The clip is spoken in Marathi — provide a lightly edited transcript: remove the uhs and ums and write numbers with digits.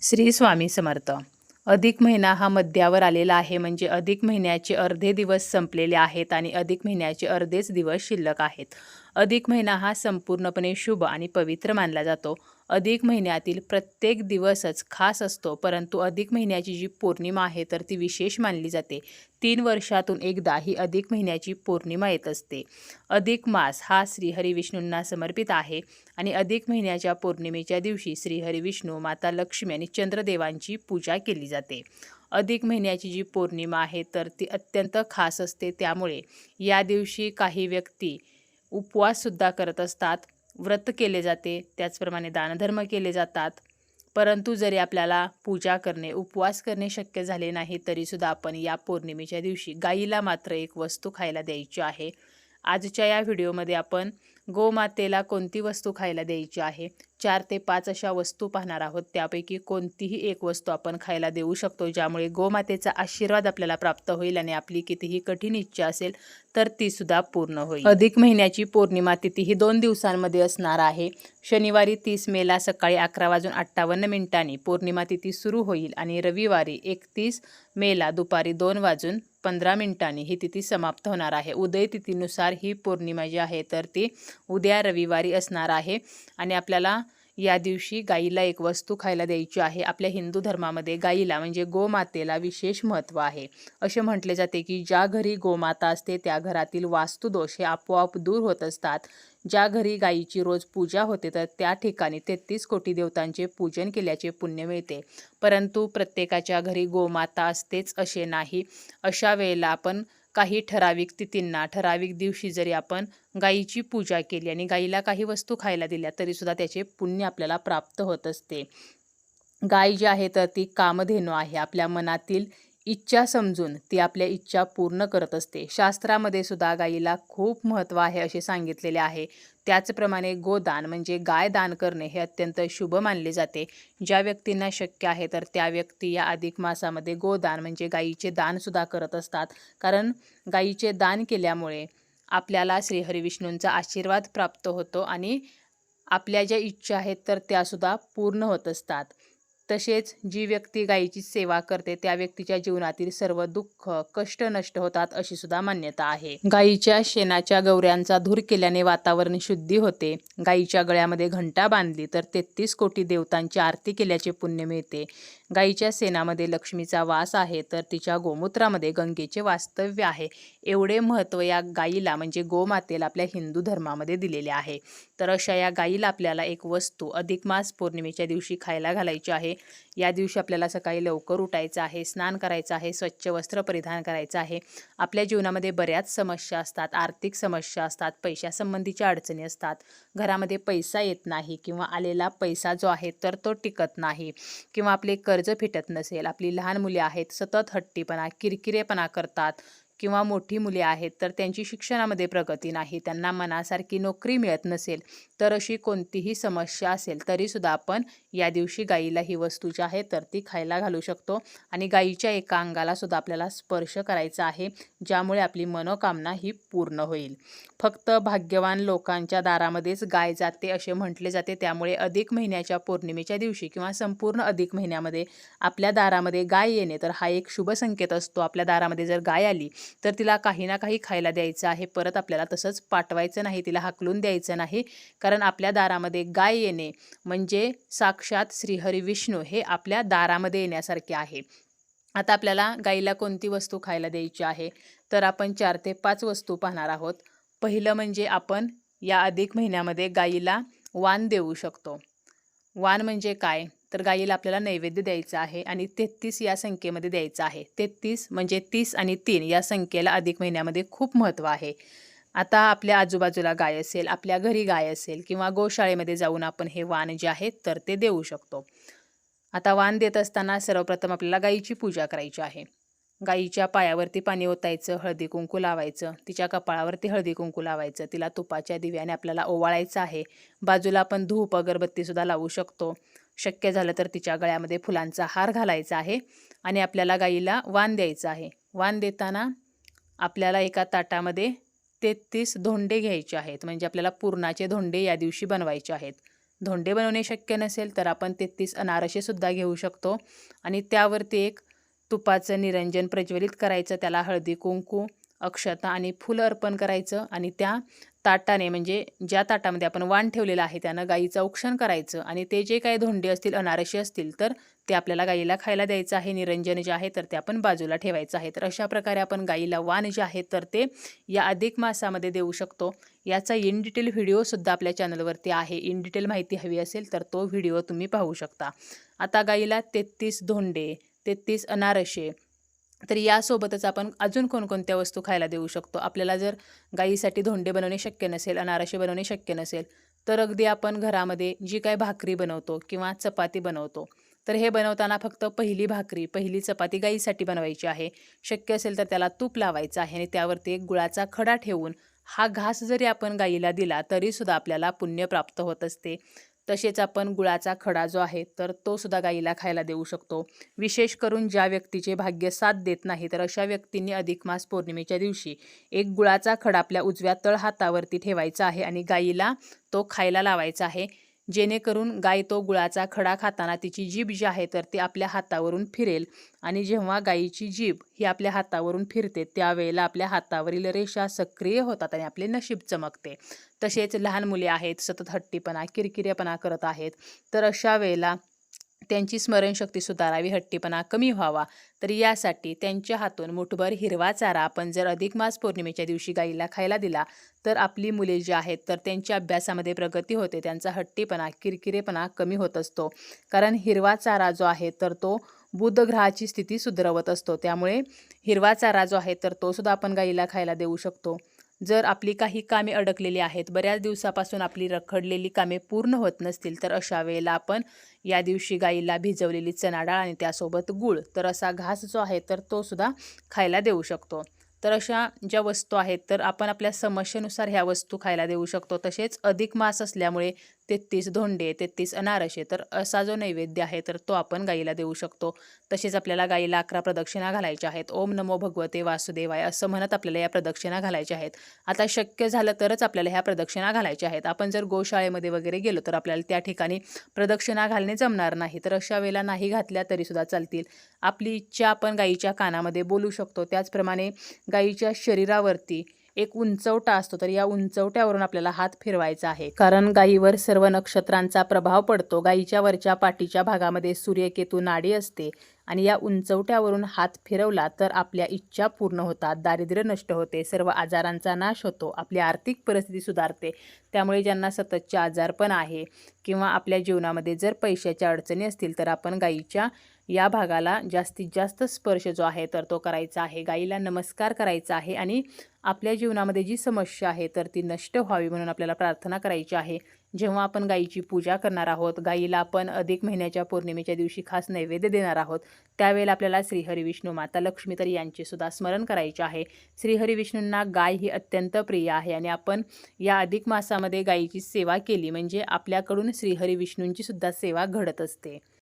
श्री स्वामी समर्थ. अधिक महिना हा मध्यावर आलेला आहे, म्हणजे अधिक महिन्याचे अर्धे दिवस संपलेले आहेत आणि अधिक महिन्याचे अर्धेच दिवस शिल्लक आहेत. अधिक महिना हा संपूर्णपणे शुभ आणि पवित्र मानला जातो. अधिक महिन्यातील प्रत्येक दिवसच खास असतो, परंतु अधिक महिन्याची जी पौर्णिमा आहे तर ती विशेष मानली जाते. 3 वर्षातून एकदा ही अधिक महिन्याची पौर्णिमा येत असते. अधिक मास हा श्रीहरी विष्णूंना समर्पित आहे आणि अधिक महिन्याच्या पौर्णिमेच्या दिवशी श्रीहरी विष्णू, माता लक्ष्मी आणि चंद्रदेवांची पूजा केली जाते. अधिक महिन्याची जी पौर्णिमा आहे तर ती अत्यंत खास असते, त्यामुळे या दिवशी काही व्यक्ती उपवाससुद्धा करत असतात, व्रत केले जाते, त्याचप्रमाणे दानधर्म केले जातात. परंतु जरी आपल्याला पूजा करणे, उपवास करणे शक्य झाले नाही तरीसुद्धा आपण या पौर्णिमेच्या दिवशी गाईला मात्र एक वस्तू खायला द्यायची आहे. आजच्या या व्हिडिओमध्ये आपण गोमातेला कोणती वस्तू खायला द्यायची आहे, 4 ते 5 अशा वस्तू पाहणार आहोत. त्यापैकी कोणतीही एक वस्तू आपण खायला देऊ शकतो, ज्यामुळे गोमातेचा आशीर्वाद आपल्याला प्राप्त होईल आणि आपली कितीही कठीण इच्छा असेल तर ती सुद्धा पूर्ण होईल. अधिक महिन्याची पौर्णिमा तिथी ही 2 दिवसांमध्ये असणार आहे. शनिवारी 30 मेला सकाळी 11:58 पौर्णिमा तिथी सुरू होईल आणि रविवारी 31 मेला दुपारी 2:15 ही तिथी समाप्त होणार आहे. उदय तिथीनुसार ही पौर्णिमा जी आहे तर ती उद्या रविवारी असणार आहे आणि आपल्याला या दिवशी गाईला एक वस्तू खायला द्यायची आहे. आपल्या हिंदू धर्मामध्ये गाईला म्हणजे गोमातेला विशेष महत्त्व आहे. असे म्हटले जाते की ज्या घरी गोमाता असते त्या घरातील वास्तुदोष हे आपोआप दूर होत असतात. ज्या घरी गाईची रोज पूजा होते तर त्या ठिकाणी 33 कोटी देवतांचे पूजन केल्याचे पुण्य मिळते. परंतु प्रत्येकाच्या घरी गोमाता असतेच असे नाही. अशा वेळेला आपण काही ठराविक तिथींना, ठराविक दिवशी जरी आपण गाईची पूजा केली आणि गाईला काही वस्तू खायला दिल्या तरीसुद्धा त्याचे पुण्य आपल्याला प्राप्त होत असते. गाय जी आहे तर ती कामधेनू आहे. आपल्या मनातील इच्छा समजून ती आपल्या इच्छा पूर्ण करत असते. शास्त्रामध्ये सुद्धा गाईला खूप महत्त्व आहे असे सांगितलेले आहे. त्याचप्रमाणे गोदान म्हणजे गाय दान करणे हे अत्यंत शुभ मानले जाते. ज्या व्यक्तींना शक्य आहे तर त्या व्यक्ती या अधिक मासामध्ये गोदान म्हणजे गाईचे दानसुद्धा करत असतात. कारण गाईचे दान केल्यामुळे आपल्याला श्रीहरी विष्णूंचा आशीर्वाद प्राप्त होतो आणि आपल्या ज्या इच्छा आहेत तर त्यासुद्धा पूर्ण होत असतात. तसेच जी व्यक्ती गायीची सेवा करते त्या व्यक्तीच्या जीवनातील सर्व दुःख, कष्ट नष्ट होतात अशी सुद्धा मान्यता आहे. गायीच्या शेणाच्या गवऱ्यांचा धूर केल्याने वातावरण शुद्धी होते. गायीच्या गळ्यामध्ये घंटा बांधली तर 33 कोटी देवतांची आरती केल्याचे पुण्य मिळते. गायीच्या शेणामध्ये लक्ष्मीचा वास आहे तर तिच्या गोमूत्रामध्ये गंगेचे वास्तव्य आहे. एवढे महत्त्व या गायीला म्हणजे गोमातेला आपल्या हिंदू धर्मामध्ये दिलेले आहे. तर अशा या गायीला आपल्याला एक वस्तू अधिक मास पौर्णिमेच्या दिवशी खायला घालायची आहे. या दिवशी आपल्याला सकाळी लवकर उठायचं आहे, स्नान करायचं आहे, स्वच्छ वस्त्र परिधान करायचं आहे. आपल्या जीवनामध्ये बऱ्याच समस्या असतात, आर्थिक समस्या असतात, पैशासंबंधीच्या अडचणी असतात, घरामध्ये पैसा येत नाही किंवा आलेला पैसा जो आहे तर तो टिकत नाही किंवा आपले कर्ज फिटत नसेल, आपली लहान मुले आहेत सतत हट्टीपणा, किरकिरेपणा करतात किंवा मोठी मुले आहेत तर त्यांची शिक्षणामध्ये प्रगती नाही, त्यांना मनासारखी नोकरी मिळत नसेल, तर अशी कोणतीही समस्या असेल तरीसुद्धा आपण या दिवशी गाईला ही वस्तू जी आहे तर ती खायला घालू शकतो आणि गाईच्या एका अंगाला सुद्धा आपल्याला स्पर्श करायचा आहे, ज्यामुळे आपली मनोकामना ही पूर्ण होईल. फक्त भाग्यवान लोकांच्या दारामध्येच गाय जाते असे म्हटले जाते. त्यामुळे अधिक महिन्याच्या पौर्णिमेच्या दिवशी किंवा संपूर्ण अधिक महिन्यामध्ये आपल्या दारामध्ये गाय येणे तर हा एक शुभ संकेत असतो. आपल्या दारामध्ये जर गाय आली तर तिला काही ना काही खायला द्यायचं आहे. परत आपल्याला तसंच पाठवायचं नाही, तिला हाकलून द्यायचं नाही. कारण आपल्या दारामध्ये गाय येणे म्हणजे साक्षात श्रीहरी विष्णू हे आपल्या दारामध्ये येण्यासारखे आहे. आता आपल्याला गाईला कोणती वस्तू खायला द्यायची आहे तर आपण 4 ते 5 वस्तू पाहणार आहोत. पहिलं म्हणजे आपण या अधिक महिन्यामध्ये गाईला वाण देऊ शकतो. वाण म्हणजे काय तर गाईला आपल्याला नैवेद्य द्यायचा आहे आणि 33 या संख्येमध्ये द्यायचं आहे. 33 म्हणजे 30 आणि 3 या संख्येला अधिक महिन्यामध्ये खूप महत्त्व आहे. आता आपल्या आजूबाजूला गाय असेल, आपल्या घरी गाय असेल किंवा गोशाळेमध्ये जाऊन आपण हे वाण जे आहे तर ते देऊ शकतो. आता वाण देत असताना सर्वप्रथम आपल्याला गाईची पूजा करायची आहे. गाईच्या पायावरती पाणी ओतायचं, हळदी कुंकू लावायचं, तिच्या कपाळावरती हळदी कुंकू लावायचं, तिला तुपाच्या दिव्याने आपल्याला ओवाळायचं आहे. बाजूला आपण धूप अगरबत्तीसुद्धा लावू शकतो. शक्य झालं तर तिच्या गळ्यामध्ये फुलांचा हार घालायचा आहे आणि आपल्याला गाईला वाण द्यायचं आहे. वाण देताना आपल्याला एका ताटामध्ये 33 धोंडे घ्यायचे आहेत, म्हणजे आपल्याला पुरणाचे धोंडे या दिवशी बनवायचे आहेत. धोंडे बनवणे शक्य नसेल तर आपण 33 अनारसे सुद्धा घेऊ शकतो आणि त्यावरती एक तुपाचं निरंजन प्रज्वलित करायचं, त्याला हळदी कुंकू, अक्षता आणि फुलं अर्पण करायचं आणि त्या ताटाने म्हणजे ज्या ताटामध्ये आपण वाण ठेवलेलं आहे त्यानं गाईचं औक्षण करायचं आणि ते जे काही धोंडे असतील, अनारसे असतील तर ते आपल्याला गाईला खायला द्यायचं आहे. निरंजन जे आहे तर ते आपण बाजूला ठेवायचं आहे. तर अशा प्रकारे आपण गाईला वाण जे आहे तर ते या अधिक मासामध्ये देऊ शकतो. याचा इन डिटेल व्हिडिओसुद्धा आपल्या चॅनलवरती आहे. इन डिटेल माहिती हवी असेल तर तो व्हिडिओ तुम्ही पाहू शकता. आता गाईला 33 धोंडे, 33 अनारसे, तर यासोबतच आपण अजून कोणकोणत्या वस्तू खायला देऊ शकतो. आपल्याला जर गाईसाठी धोंडे बनवणे शक्य नसेल, अनारसे बनवणे शक्य नसेल, तर अगदी आपण घरामध्ये जी काही भाकरी बनवतो किंवा चपाती बनवतो, तर हे बनवताना फक्त पहिली भाकरी, पहिली चपाती गाईसाठी बनवायची आहे. शक्य असेल तर त्याला तूप लावायचं आहे आणि त्यावरती एक गुळाचा खडा ठेवून हा घास जरी आपण गाईला दिला तरीसुद्धा आपल्याला पुण्य प्राप्त होत असते. तसेच आपण गुळाचा खडा जो आहे तर तो सुद्धा गाईला खायला देऊ शकतो. विशेष करून ज्या व्यक्तीचे भाग्य साथ देत नाही तर अशा व्यक्तींनी अधिक मास पौर्णिमेच्या दिवशी एक गुळाचा खडा आपल्या उजव्या तळहातावरती ठेवायचा आहे आणि गाईला तो खायला लावायचा आहे. जेणेकरून गाय तो गुळाचा खडा खाताना तिची जीभ जी आहे तर ती आपल्या हातावरून फिरेल आणि जेव्हा गाईची जीभ ही आपल्या हातावरून फिरते त्यावेळेला आपल्या हातावरील रेषा सक्रिय होतात आणि आपले नशीब चमकते. तसेच लहान मुले आहेत, सतत हट्टीपणा, किरकिरेपणा करत आहेत, तर अशा वेळेला त्यांची स्मरणशक्ती सुधारावी, हट्टीपणा कमी व्हावा, तर यासाठी त्यांच्या हातून मुठभर हिरवा चारा आपण जर अधिक मास पौर्णिमेच्या दिवशी गाईला खायला दिला तर आपली मुले जी आहेत तर त्यांच्या अभ्यासामध्ये प्रगती होते, त्यांचा हट्टीपणा, किरकिरेपणा कमी होत असतो. कारण हिरवा चारा जो आहे तर तो बुध ग्रहाची स्थिती सुधारवत असतो. त्यामुळे हिरवा चारा जो आहे तर तो सुद्धा आपण गाईला खायला देऊ शकतो. जर आपली काही कामे अडकलेली आहेत, बऱ्याच दिवसापासून आपली रखडलेली कामे पूर्ण होत नसतील, तर अशा वेळेला आपण या दिवशी गाईला भिजवलेली चणा डाळ आणि त्यासोबत गूळ, तर असा घास जो आहे तर तो सुद्धा खायला देऊ शकतो. तर अशा ज्या वस्तू आहेत तर आपण आपल्या समस्येनुसार ह्या वस्तू खायला देऊ शकतो. तसेच अधिक मास असल्यामुळे 33 धोंडे, 33 अनारसे, तर असा जो नैवेद्य आहे तर तो आपण गाईला देऊ शकतो. तसेच आपल्याला गाईला 11 प्रदक्षिणा घालायच्या आहेत. ओम नमो भगवते वासुदेवाय असं म्हणत आपल्याला या प्रदक्षिणा घालायच्या आहेत. आता शक्य झालं तरच आपल्याला ह्या प्रदक्षिणा घालायच्या आहेत. आपण जर गोशाळेमध्ये वगैरे गेलो तर आपल्याला त्या ठिकाणी प्रदक्षिणा घालणे जमणार नाही, तर अशा वेळेला नाही घातल्या तरीसुद्धा चालतील. आपली इच्छा आपण गाईच्या कानामध्ये बोलू शकतो. त्याचप्रमाणे गाईच्या शरीरावरती एक उंचवटा असतो, तर या उंचवट्यावरून आपल्याला हात फिरवायचा आहे. कारण गाईवर सर्व नक्षत्रांचा प्रभाव पडतो. गाईच्या वरच्या पाठीच्या भागामध्ये सूर्यकेतू नाडी असते आणि या उंचवट्यावरून हात फिरवला तर आपल्या इच्छा पूर्ण होतात, दारिद्र्य नष्ट होते, सर्व आजारांचा नाश होतो, आपली आर्थिक परिस्थिती सुधारते. त्यामुळे ज्यांना सततचे आजारपण आहे किंवा आपल्या जीवनामध्ये जर पैशाच्या अडचणी असतील तर आपण गाईच्या या भागाला जास्तीत जास्त स्पर्श जो आहे तर तो करायचा आहे. गाईला नमस्कार करायचा आहे आणि आपल्या जीवनामध्ये जी समस्या आहे तर ती नष्ट व्हावी म्हणून आपल्याला प्रार्थना करायची आहे. जेव्हा आपण गाईची पूजा करणार आहोत, गाईला आपण अधिक महिन्याच्या पौर्णिमेच्या दिवशी खास नैवेद्य देणार आहोत, त्यावेळेला आपल्याला श्रीहरी विष्णू, माता लक्ष्मी तर यांचे सुद्धा स्मरण करायचे आहे. श्रीहरी विष्णूंना गाय ही अत्यंत प्रिय आहे आणि आपण या अधिक मासामध्ये गायीची सेवा केली म्हणजे आपल्याकडून श्रीहरी विष्णूंची सुद्धा सेवा घडत असते.